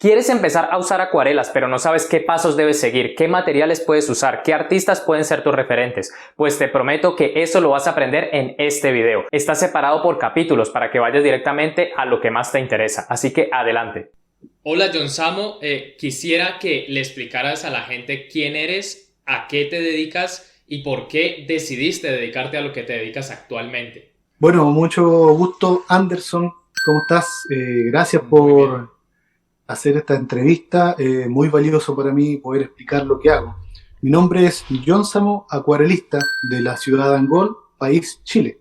¿Quieres empezar a usar acuarelas, pero no sabes qué pasos debes seguir, qué materiales puedes usar, qué artistas pueden ser tus referentes? Pues te prometo que eso lo vas a aprender en este video. Está separado por capítulos para que vayas directamente a lo que más te interesa. Así que adelante. Hola John Samo, quisiera que le explicaras a la gente quién eres, a qué te dedicas y por qué decidiste dedicarte a lo que te dedicas actualmente. Bueno, mucho gusto, Anderson. ¿Cómo estás? Gracias Muy bien. por hacer esta entrevista. Muy valioso para mí poder explicar lo que hago. Mi nombre es John Samo, acuarelista de la ciudad de Angol, país Chile.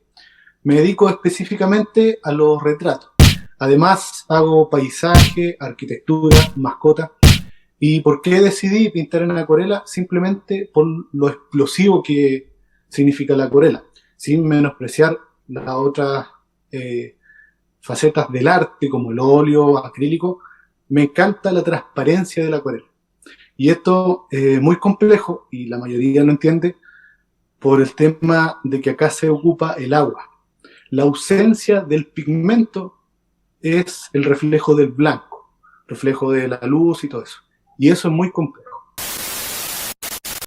Me dedico específicamente a los retratos. Además, hago paisaje, arquitectura, mascota. ¿Y por qué decidí pintar en acuarela? Simplemente por lo explosivo que significa la acuarela, sin menospreciar las otras facetas del arte, como el óleo, acrílico. Me encanta la transparencia de la acuarela. Y esto es muy complejo, y la mayoría lo entiende, por el tema de que acá se ocupa el agua. La ausencia del pigmento es el reflejo del blanco, reflejo de la luz y todo eso. Y eso es muy complejo.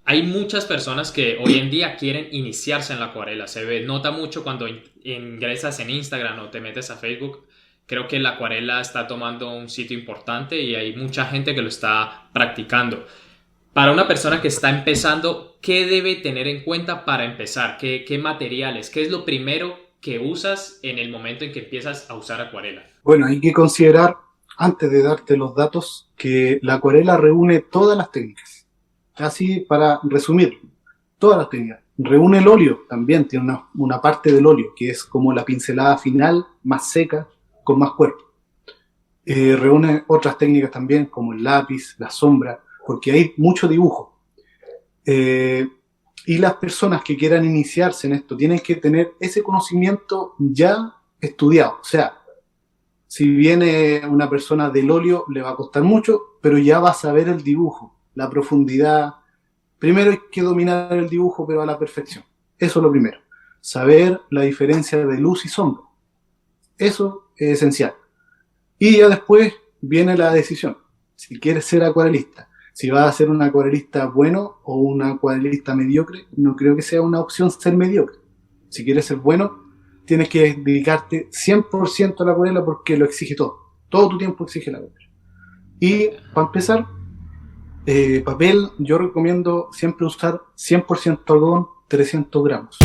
Hay muchas personas que hoy en día quieren iniciarse en la acuarela. Nota mucho cuando ingresas en Instagram o te metes a Facebook. Creo que la acuarela está tomando un sitio importante y hay mucha gente que lo está practicando. Para una persona que está empezando, ¿qué debe tener en cuenta para empezar? ¿Qué materiales? ¿Qué es lo primero que usas en el momento en que empiezas a usar acuarela? Bueno, hay que considerar, antes de darte los datos, que la acuarela reúne todas las técnicas. Así, para resumir, todas las técnicas. Reúne el óleo, también tiene una parte del óleo, que es como la pincelada final, más seca, con más cuerpo. Reúne otras técnicas también, como el lápiz, la sombra, porque hay mucho dibujo. Y las personas que quieran iniciarse en esto tienen que tener ese conocimiento ya estudiado. O sea, si viene una persona del óleo, le va a costar mucho, pero ya va a saber el dibujo, la profundidad. Primero hay que dominar el dibujo, pero a la perfección. Eso es lo primero. Saber la diferencia de luz y sombra. Eso es esencial. Y ya después viene la decisión. Si quieres ser acuarelista, si vas a ser un acuarelista bueno o un acuarelista mediocre, no creo que sea una opción ser mediocre. Si quieres ser bueno, tienes que dedicarte 100% a la acuarela porque lo exige todo. Todo tu tiempo exige la acuarela. Y para empezar, papel, yo recomiendo siempre usar 100% algodón, 300 gramos.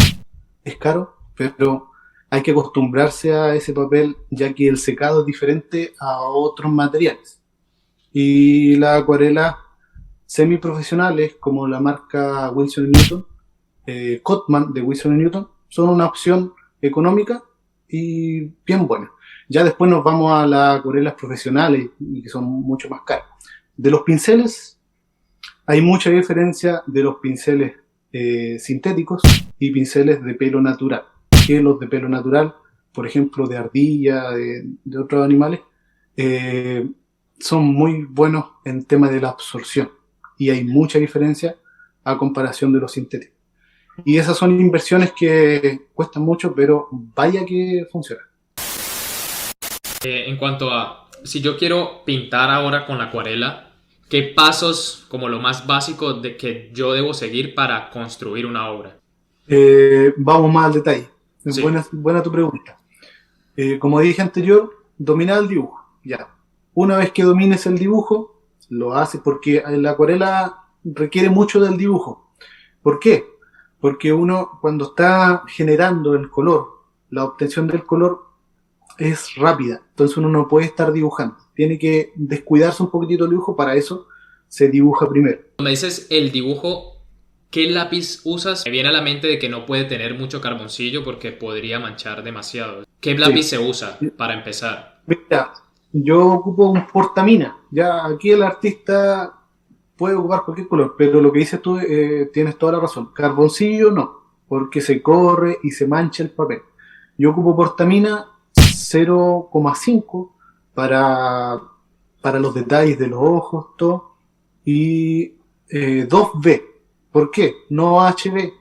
Es caro, pero hay que acostumbrarse a ese papel, ya que el secado es diferente a otros materiales. Y las acuarelas semiprofesionales, como la marca Winsor & Newton, Cotman de Winsor & Newton, son una opción económica y bien buena. Ya después nos vamos a las acuarelas profesionales, y que son mucho más caras. De los pinceles, hay mucha diferencia de los pinceles sintéticos y pinceles de pelo natural. Que los de pelo natural, por ejemplo, de ardilla, de otros animales, son muy buenos en tema de la absorción. Y hay mucha diferencia a comparación de los sintéticos. Y esas son inversiones que cuestan mucho, pero vaya que funciona. En cuanto a, si yo quiero pintar ahora con la acuarela, ¿qué pasos, como lo más básico, de que yo debo seguir para construir una obra? Vamos más al detalle. Sí. Buena tu pregunta. Como dije anterior, dominar el dibujo. Ya. Una vez que domines el dibujo, lo haces porque la acuarela requiere mucho del dibujo. ¿Por qué? Porque uno, cuando está generando el color, la obtención del color es rápida. Entonces uno no puede estar dibujando. Tiene que descuidarse un poquitito el dibujo. Para eso se dibuja primero. Cuando me dices el dibujo, ¿qué lápiz usas? Me viene a la mente de que no puede tener mucho carboncillo porque podría manchar demasiado. ¿Qué lápiz se usa para empezar? Mira, yo ocupo un portamina. Ya aquí el artista puede ocupar cualquier color, pero lo que dices tú tienes toda la razón. Carboncillo no, porque se corre y se mancha el papel. Yo ocupo portamina 0,5 para los detalles de los ojos, todo. Y 2B. ¿Por qué? No HB,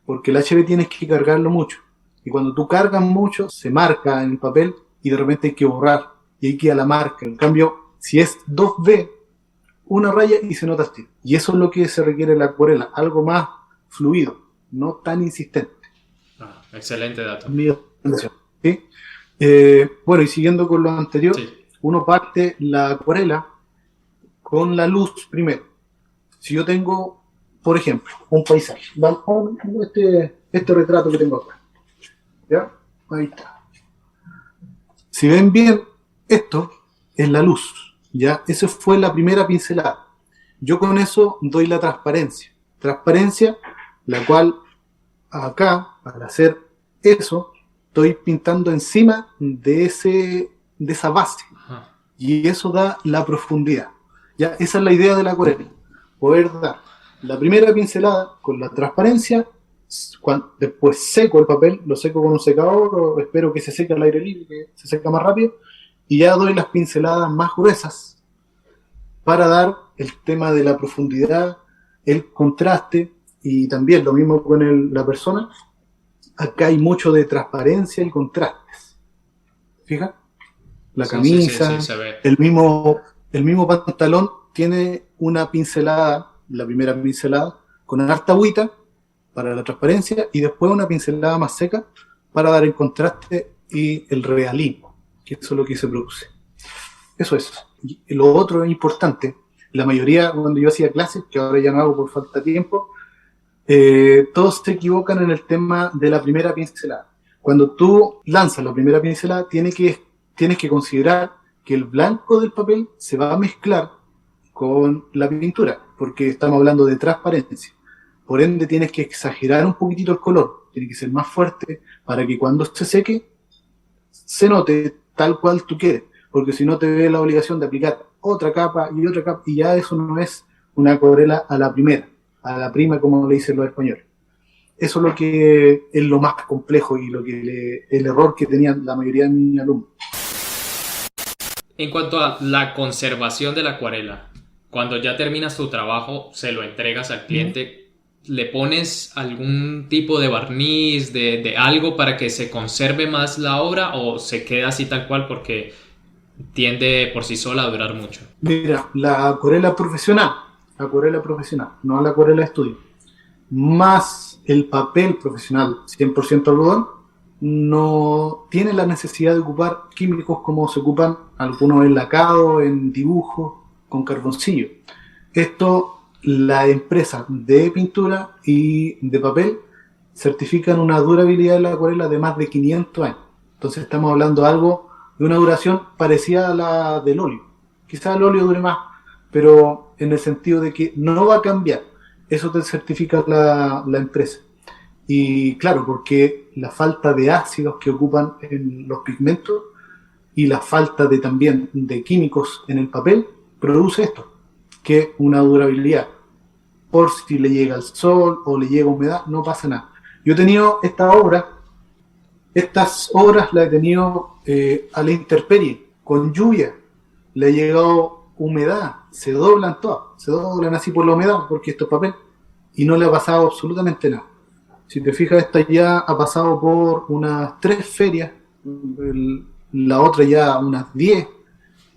porque el HB tienes que cargarlo mucho. Y cuando tú cargas mucho, se marca en el papel y de repente hay que borrar. Y hay que ir a la marca. En cambio, Si es 2B, una raya y se nota así. Y eso es lo que se requiere en la acuarela, algo más fluido, no tan insistente. Excelente dato. ¿Sí? Bueno, y siguiendo con lo anterior, Sí. uno parte la acuarela con la luz primero. Si yo tengo, por ejemplo, un paisaje, este retrato que tengo acá, ¿ya? Ahí está. Si ven bien, esto es la luz, ¿ya? Esa fue la primera pincelada. Yo con eso doy la transparencia. Transparencia, la cual acá, para hacer eso, estoy pintando encima de esa base. Ajá. Y eso da la profundidad. ¿Ya? Esa es la idea de la acuarela. Poder dar la primera pincelada con la transparencia, después seco el papel, lo seco con un secador, o espero que se seque al aire libre, que se seca más rápido, y ya doy las pinceladas más gruesas para dar el tema de la profundidad, el contraste, y también lo mismo con la persona. Acá hay mucho de transparencia y contrastes. ¿Fija? La camisa, Sí, se ve. el mismo pantalón tiene una pincelada, la primera pincelada, con harta agüita para la transparencia y después una pincelada más seca para dar el contraste y el realismo, que eso es lo que se produce. Eso es. Y lo otro importante, la mayoría, cuando yo hacía clases, que ahora ya no hago por falta de tiempo, todos se equivocan en el tema de la primera pincelada. Cuando tú lanzas la primera pincelada, tienes que considerar que el blanco del papel se va a mezclar con la pintura, porque estamos hablando de transparencia. Por ende, tienes que exagerar un poquitito el color, tiene que ser más fuerte para que cuando se seque, se note tal cual tú quieres, porque si no te ves la obligación de aplicar otra capa, y ya eso no es una acuarela a la primera, a la prima, como le dicen los españoles. Eso es lo que es lo más complejo y el error que tenían la mayoría de mis alumnos. En cuanto a la conservación de la acuarela, cuando ya terminas tu trabajo, se lo entregas al cliente, ¿le pones algún tipo de barniz, de algo para que se conserve más la obra o se queda así tal cual porque tiende por sí sola a durar mucho? Mira, la acuarela profesional, no la acuarela de estudio, más el papel profesional 100% algodón, no tiene la necesidad de ocupar químicos como se ocupan algunos en lacado, en dibujo, con carboncillo. Esto, la empresa de pintura y de papel certifican una durabilidad de la acuarela de más de 500 años. Entonces estamos hablando de algo de una duración parecida a la del óleo. Quizás el óleo dure más, pero en el sentido de que no va a cambiar. Eso te certifica la empresa. Y claro, porque la falta de ácidos que ocupan en los pigmentos y la falta también de químicos en el papel produce esto, que es una durabilidad. Por si le llega el sol o le llega humedad, no pasa nada. Yo he tenido estas obras las he tenido a la intemperie, con lluvia, le ha llegado humedad, se doblan así por la humedad, porque esto es papel, y no le ha pasado absolutamente nada. Si te fijas, esta ya ha pasado por unas 3 ferias, la otra ya unas 10,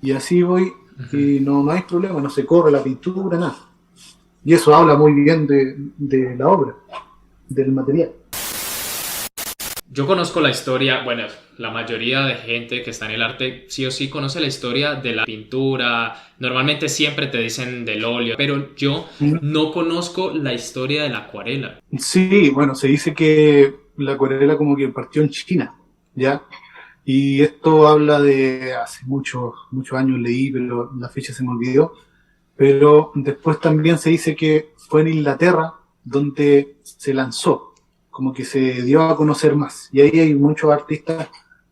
y así voy, y no hay problema, no se corre la pintura, nada. Y eso habla muy bien de la obra, del material. Yo conozco la historia, bueno, la mayoría de gente que está en el arte sí o sí conoce la historia de la pintura. Normalmente siempre te dicen del óleo, pero yo no conozco la historia de la acuarela. Sí, bueno, se dice que la acuarela como que partió en China, ¿ya? Y esto habla de hace muchos años leí, pero la fecha se me olvidó. Pero después también se dice que fue en Inglaterra donde se lanzó, como que se dio a conocer más. Y ahí hay muchos artistas,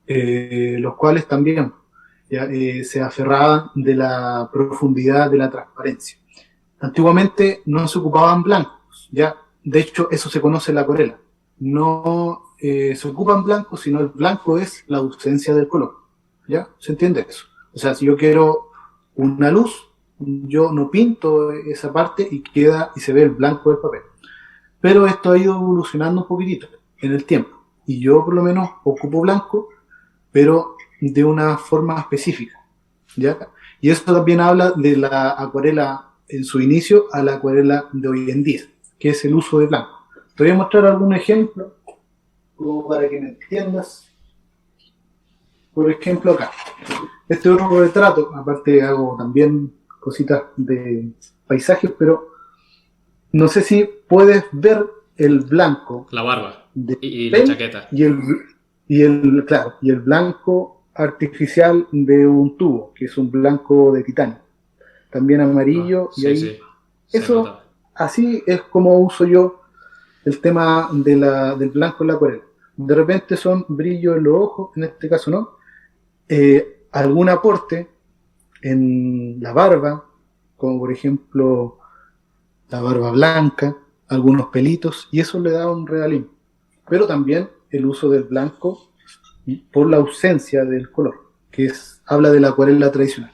los cuales también ya, se aferraban de la profundidad de la transparencia. Antiguamente no se ocupaban blancos, ya. De hecho, eso se conoce en la acuarela. No se ocupan blancos, sino el blanco es la ausencia del color. ¿Ya? ¿Se entiende eso? O sea, si yo quiero una luz, yo no pinto esa parte y se ve el blanco del papel. Pero esto ha ido evolucionando un poquitito en el tiempo. Y yo por lo menos ocupo blanco, pero de una forma específica, ¿ya? Y eso también habla de la acuarela en su inicio a la acuarela de hoy en día, que es el uso de blanco. Te voy a mostrar algún ejemplo, como para que me entiendas. Por ejemplo, acá. Este otro retrato, aparte hago también cositas de paisajes, pero no sé si puedes ver el blanco La barba de y la chaqueta. claro, y el blanco artificial de un tubo, que es un blanco de titanio. También amarillo, y Sí, ahí sí, se eso, nota. así es como uso yo el tema del blanco en la acuarela. De repente son brillos en los ojos, en este caso no. Algún aporte en la barba, como por ejemplo la barba blanca, algunos pelitos, y eso le da un realismo. Pero también el uso del blanco por la ausencia del color, habla de la acuarela tradicional.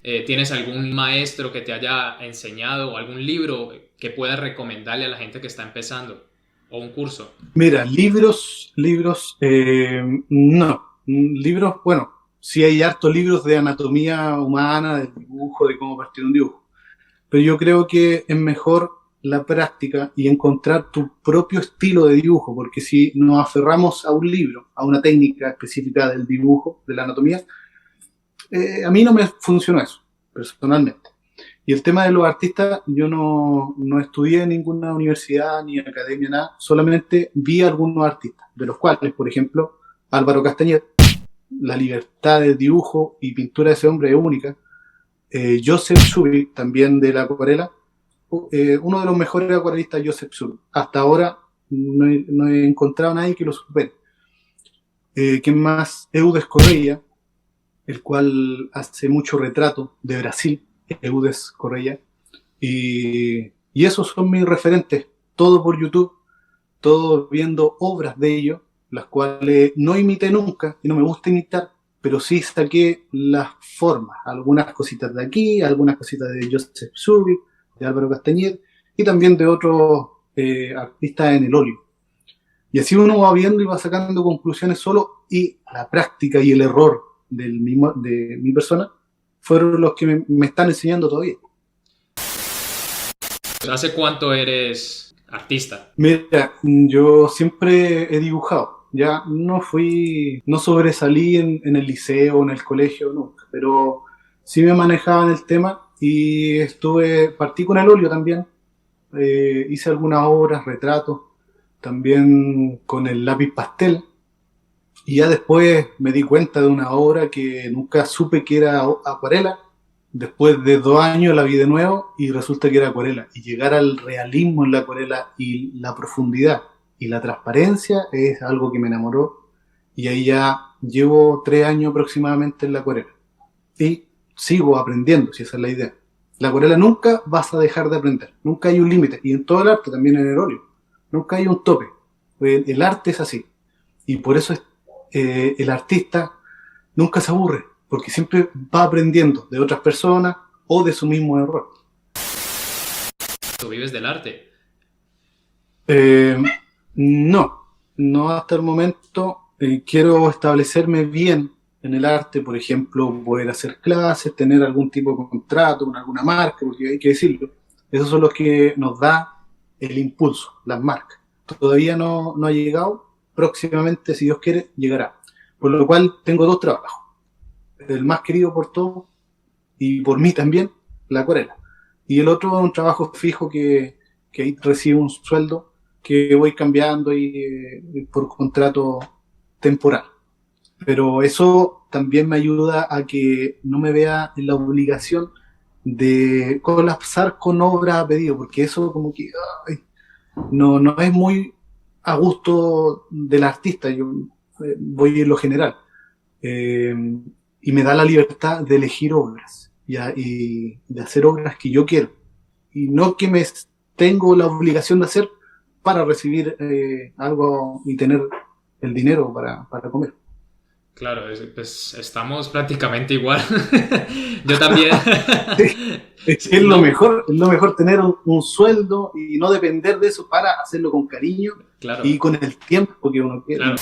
¿Tienes algún maestro que te haya enseñado o algún libro que puedas recomendarle a la gente que está empezando? ¿O un curso? Mira, libros, no. Libros, bueno, sí hay hartos libros de anatomía humana, del dibujo, de cómo partir un dibujo. Pero yo creo que es mejor la práctica y encontrar tu propio estilo de dibujo, porque si nos aferramos a un libro, a una técnica específica del dibujo, de la anatomía, a mí no me funcionó eso, personalmente. Y el tema de los artistas, yo no estudié en ninguna universidad ni academia, nada, solamente vi a algunos artistas, de los cuales, por ejemplo, Álvaro Castañeda, la libertad de dibujo y pintura de ese hombre es única. Joseph Subi, también de la acuarela, uno de los mejores acuarelistas, Joseph Subi. Hasta ahora no he encontrado a nadie que lo supere. ¿Quién más? Eudes Correia, el cual hace mucho retrato de Brasil, Eudes Correia, y esos son mis referentes, todo por YouTube, todo viendo obras de ellos, las cuales no imité nunca, y no me gusta imitar, pero sí saqué las formas, algunas cositas de aquí, algunas cositas de Joseph Subi, de Álvaro Castañeda, y también de otros artistas en el óleo. Y así uno va viendo y va sacando conclusiones solo, y la práctica y el error de mi persona fueron los que me están enseñando todavía. ¿Hace cuánto eres artista? Mira, yo siempre he dibujado, ya no sobresalí en el liceo o en el colegio nunca, pero sí me manejaba en el tema y partí con el óleo también, hice algunas obras, retratos, también con el lápiz pastel. Y ya después me di cuenta de una obra que nunca supe que era acuarela. Después de 2 años la vi de nuevo y resulta que era acuarela. Y llegar al realismo en la acuarela y la profundidad y la transparencia es algo que me enamoró. Y ahí ya llevo 3 años aproximadamente en la acuarela. Y sigo aprendiendo, si esa es la idea. La acuarela nunca vas a dejar de aprender. Nunca hay un límite. Y en todo el arte, también en el óleo. Nunca hay un tope. El arte es así. Y por eso el artista nunca se aburre, porque siempre va aprendiendo de otras personas o de su mismo error. ¿Tú vives del arte? No hasta el momento. Quiero establecerme bien en el arte, por ejemplo, poder hacer clases, tener algún tipo de contrato con alguna marca, porque hay que decirlo, esos son los que nos da el impulso, las marcas. Todavía no ha llegado. Próximamente, si Dios quiere, llegará. Por lo cual tengo 2 trabajos. El más querido por todos y por mí también, la acuarela. Y el otro es un trabajo fijo que ahí recibo un sueldo que voy cambiando por contrato temporal. Pero eso también me ayuda a que no me vea en la obligación de colapsar con obra a pedido, porque eso como que no es muy a gusto del artista. Yo voy en lo general, y me da la libertad de elegir obras y de hacer obras que yo quiero y no que tengo la obligación de hacer para recibir algo y tener el dinero para comer. Claro, pues estamos prácticamente igual. Yo también. Es lo mejor tener un sueldo y no depender de eso para hacerlo con cariño, Claro. y con el tiempo que uno quiere. Claro.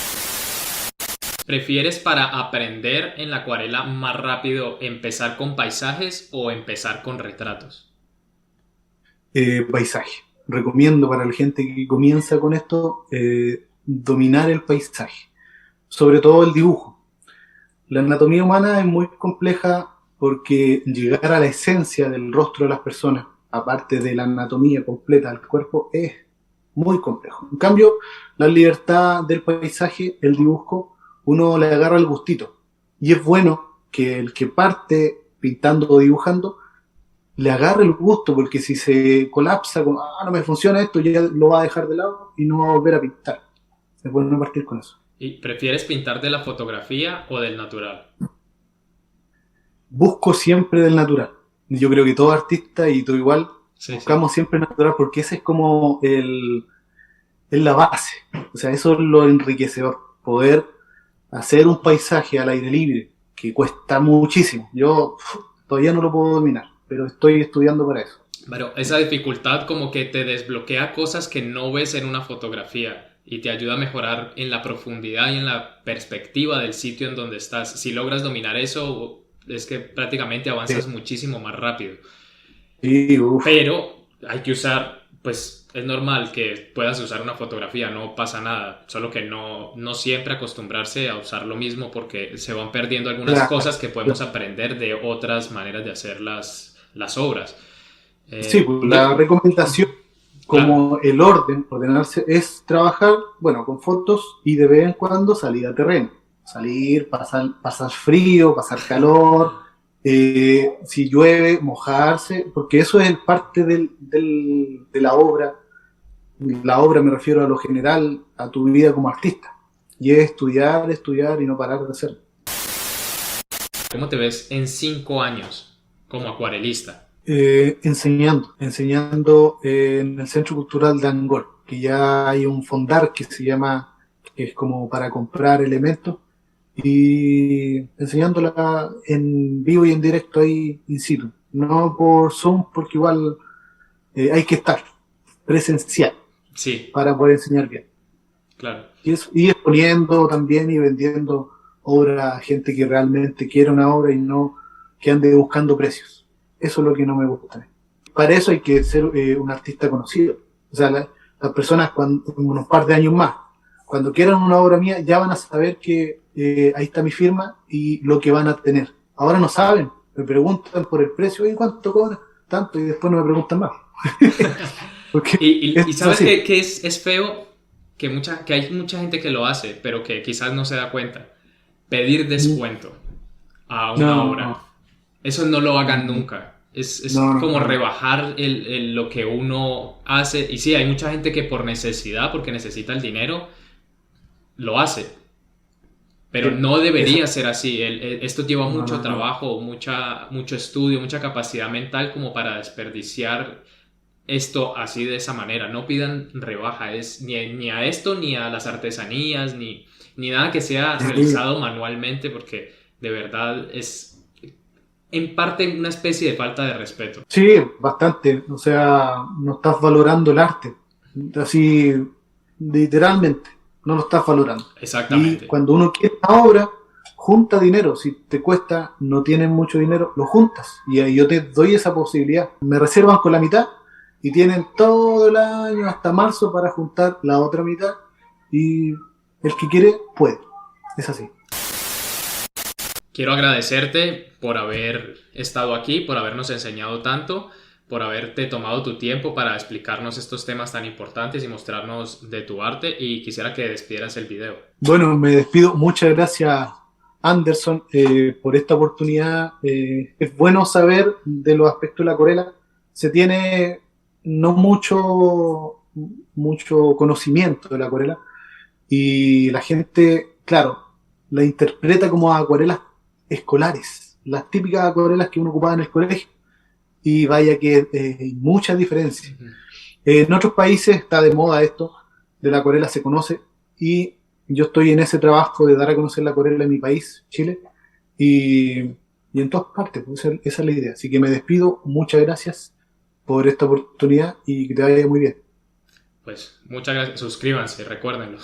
¿Prefieres para aprender en la acuarela más rápido empezar con paisajes o empezar con retratos? Paisaje. Recomiendo para la gente que comienza con esto dominar el paisaje, sobre todo el dibujo. La anatomía humana es muy compleja porque llegar a la esencia del rostro de las personas, aparte de la anatomía completa del cuerpo, es muy complejo. En cambio, la libertad del paisaje, el dibujo, uno le agarra el gustito. Y es bueno que el que parte pintando o dibujando le agarre el gusto, porque si se colapsa con, no me funciona esto, ya lo va a dejar de lado y no va a volver a pintar. Es bueno partir con eso. ¿Y prefieres pintar de la fotografía o del natural? Busco siempre del natural. Yo creo que todo artista y tú igual Sí, buscamos siempre el natural, porque ese es como es la base. O sea, eso es lo enriquecedor. Poder hacer un paisaje al aire libre, que cuesta muchísimo. Yo todavía no lo puedo dominar, pero estoy estudiando para eso. Pero esa dificultad como que te desbloquea cosas que no ves en una fotografía y te ayuda a mejorar en la profundidad y en la perspectiva del sitio en donde estás. Si logras dominar eso, es que prácticamente avanzas muchísimo más rápido. Sí, uf. Pero hay que usar, pues es normal que puedas usar una fotografía, no pasa nada, solo que no siempre acostumbrarse a usar lo mismo porque se van perdiendo algunas Claro. cosas que podemos aprender de otras maneras de hacer las obras. Sí, pues la recomendación, como el orden, ordenarse, es trabajar, bueno, con fotos y de vez en cuando salir a terreno. Salir, pasar frío, pasar calor, si llueve, mojarse, porque eso es parte de la obra. La obra me refiero a lo general, a tu vida como artista. Y es estudiar y no parar de hacerlo. ¿Cómo te ves en 5 años como acuarelista? Enseñando en el Centro Cultural de Angol, que ya hay un fondar que se llama, que es como para comprar elementos, y enseñándola en vivo y en directo ahí in situ, no por Zoom, porque igual hay que estar presencial Sí, para poder enseñar bien. claro. Y exponiendo también y vendiendo obra a gente que realmente quiere una obra y no que ande buscando precios. Eso es lo que no me gusta. Para eso hay que ser un artista conocido. O sea, las personas cuando unos par de años más, cuando quieran una obra mía, ya van a saber que ahí está mi firma y lo que van a tener. Ahora no saben, me preguntan por el precio, ¿y cuánto cobra? Tanto, y después no me preguntan más. Porque Y sabes así. que es feo que hay mucha gente que lo hace, pero que quizás no se da cuenta. Pedir descuento a una obra. No, Eso no lo hagan nunca. Es no, como no. rebajar lo que uno hace. Y sí, hay mucha gente que por necesidad, porque necesita el dinero, lo hace. Pero Sí, no debería eso. ser así. Esto lleva No, mucho no, no. trabajo, mucho estudio, mucha capacidad mental como para desperdiciar esto así de esa manera. No pidan rebaja, es ni a esto, ni a las artesanías, ni nada que sea Sí, realizado manualmente, porque de verdad es en parte una especie de falta de respeto. sí, bastante. O sea, no estás valorando el arte. Así, literalmente, no lo estás valorando. Y Exactamente. cuando uno quiere una obra, junta dinero. Si te cuesta, no tienes mucho dinero, lo juntas. Y ahí yo te doy esa posibilidad. Me reservan con la mitad y tienen todo el año hasta marzo para juntar la otra mitad. Y el que quiere, puede. Es así. Quiero agradecerte por haber estado aquí, por habernos enseñado tanto, por haberte tomado tu tiempo para explicarnos estos temas tan importantes y mostrarnos de tu arte, y quisiera que despidieras el video. Bueno, me despido. Muchas gracias, Anderson, por esta oportunidad. Es bueno saber de los aspectos de la acuarela. Se tiene no mucho conocimiento de la acuarela y la gente, claro, la interpreta como acuarelas escolares, las típicas acuarelas que uno ocupaba en el colegio. Y vaya que hay muchas diferencias. Ujú. En otros países está de moda esto, de la acuarela se conoce, y yo estoy en ese trabajo de dar a conocer la acuarela en mi país, Chile, y en todas partes, pues esa es la idea. Así que me despido, muchas gracias por esta oportunidad y que te vaya muy bien. Pues muchas gracias, suscríbanse, recuérdenlo.